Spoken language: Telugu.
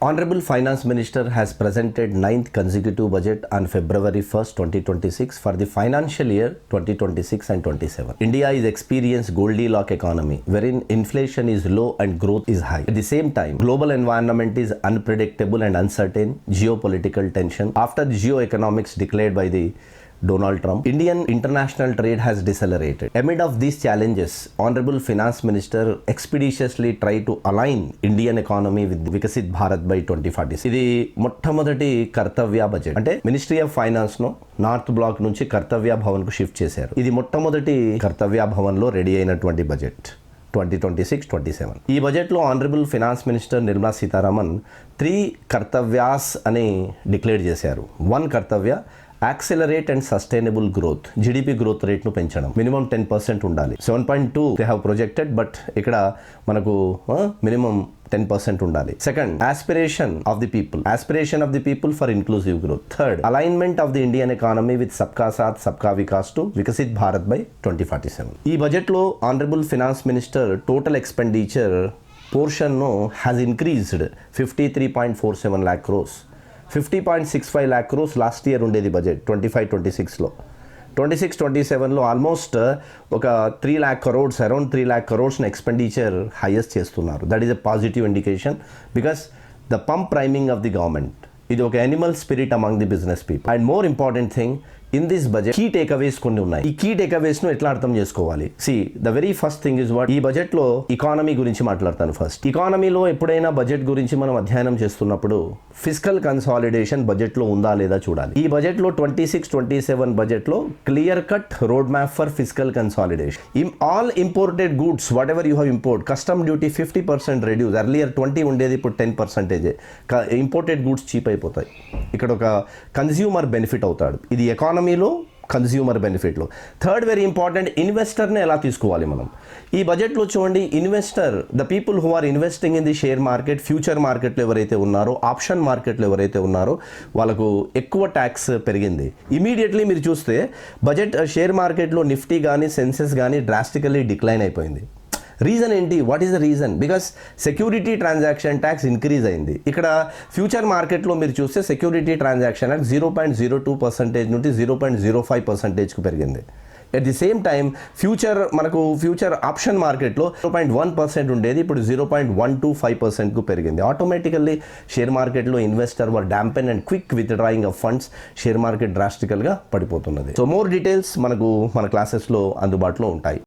Honorable Finance Minister has presented 9th consecutive budget on February 1st, 2026 for the financial year 2026 and 27. India is experiencing Goldilocks economy wherein inflation is low and growth is high. At the same time, global environment is unpredictable and uncertain, geopolitical tension. After geoeconomics declared by the Donald Trump, Indian international trade has decelerated. Amid of these challenges, Honorable Finance Minister expeditiously tried to align Indian economy with Vikasit Bharat by 2046. ఇది మొట్టమొదటి కర్తవ్య బడ్జెట్. అంటే మినిస్ట్రీ ఆఫ్ ఫైనాన్స్ ను నార్త్ బ్లాక్ నుంచి కర్తవ్య భవన్ కు షిఫ్ట్ చేశారు. ఇది మొట్టమొదటి కర్తవ్య భవన్ లో రెడీ అయినటువంటి బడ్జెట్ 2026-27. ఈ బడ్జెట్లో honourable finance minister Nirmala Sitharaman 3 కర్తవ్యాస్ అని డిక్లేర్ చేశారు. 1 కర్తవ్య accelerate and sustainable growth, GDP growth రేట్ను పెంచడం, మినిమం 10% ఉండాలి. 7.2 దే హ్యావ్ ప్రొజెక్టెడ్, బట్ ఇక్కడ మనకు మినిమం 10% ఉండాలి. Second, aspiration of the people for inclusive growth. Third, alignment of the Indian economy with Sabka Saath Sabka Vikas to Viksit Bharat by 2047. ఈ బడ్జెట్లో honourable finance minister total expenditure పోర్షన్ను has increased 53.47 lakh crores. 50.65 lakh crores last year ఉండేది బడ్జెట్ 25-26లో. 26-27లో ఆల్మోస్ట్ ఒక 3 lakh crores, around 3 lakh crores expenditure highest చేస్తున్నారు. That is a positive indication because the pump priming of the government. ఇది ఒక animal spirit among the business people. And more important thing, in this budget key takeaways కొన్ని ఉన్నాయి. ఈ కీ టేక్అవేస్ ను ఎట్లా అర్థం చేసుకోవాలి? See, the very first thing is what, ఈ బడ్జెట్ లో ఎకానమీ గురించి మాట్లాడతాను. ఫస్ట్, ఎకానమీలో ఎప్పుడైనా బడ్జెట్ గురించి మనం అధ్యయనం చేస్తున్నప్పుడు ఫిజికల్ కన్సాలిడేషన్ బడ్జెట్ లో ఉందా లేదా చూడాలి. ఈ బడ్జెట్ లో 26-27 బడ్జెట్ లో clear cut road map for physical consolidation. All imported goods what ever you have import, custom duty 50% reduce. Earlier 20 ఉండేది, ఇప్పుడు 10%. ఇంపోర్టెడ్ గూడ్స్ చీప్ అయిపోతాయి. ఇక్కడ ఒక కన్స్యూమర్ బెనిఫిట్ అవుతాడు. ఇది ఎకానమీలో కన్స్యూమర్ బెనిఫిట్లో. థర్డ్, వెరీ ఇంపార్టెంట్, ఇన్వెస్టర్ని ఎలా తీసుకోవాలి మనం. ఈ బడ్జెట్లో చూడండి, investor, the people who are investing in the share market, future మార్కెట్లో ఎవరైతే ఉన్నారో, ఆప్షన్ మార్కెట్లో ఎవరైతే ఉన్నారో వాళ్ళకు ఎక్కువ ట్యాక్స్ పెరిగింది. ఇమీడియట్లీ మీరు చూస్తే బడ్జెట్ షేర్ మార్కెట్లో నిఫ్టీ కానీ సెన్సెక్స్ కానీ డ్రాస్టికల్లీ డిక్లైన్ అయిపోయింది. రీజన్ ఏంటి? What is the reason? Because security transaction tax increase అయింది. ఇక్కడ ఫ్యూచర్ మార్కెట్లో మీరు చూస్తే సెక్యూరిటీ ట్రాన్సాక్షన్ ట్యాక్స్ 0.02% నుండి 0.05%కు పెరిగింది. At the same time future option మార్కెట్లో 0.1% ఉండేది, ఇప్పుడు 0.125%కు పెరిగింది. ఆటోమేటికల్లీ షేర్ మార్కెట్లో investor were dampen and quick withdrawing of funds. Share market డ్రాస్టికల్గా పడిపోతున్నది. సో మోర్ డీటెయిల్స్ మన క్లాసెస్లో అందుబాటులో ఉంటాయి.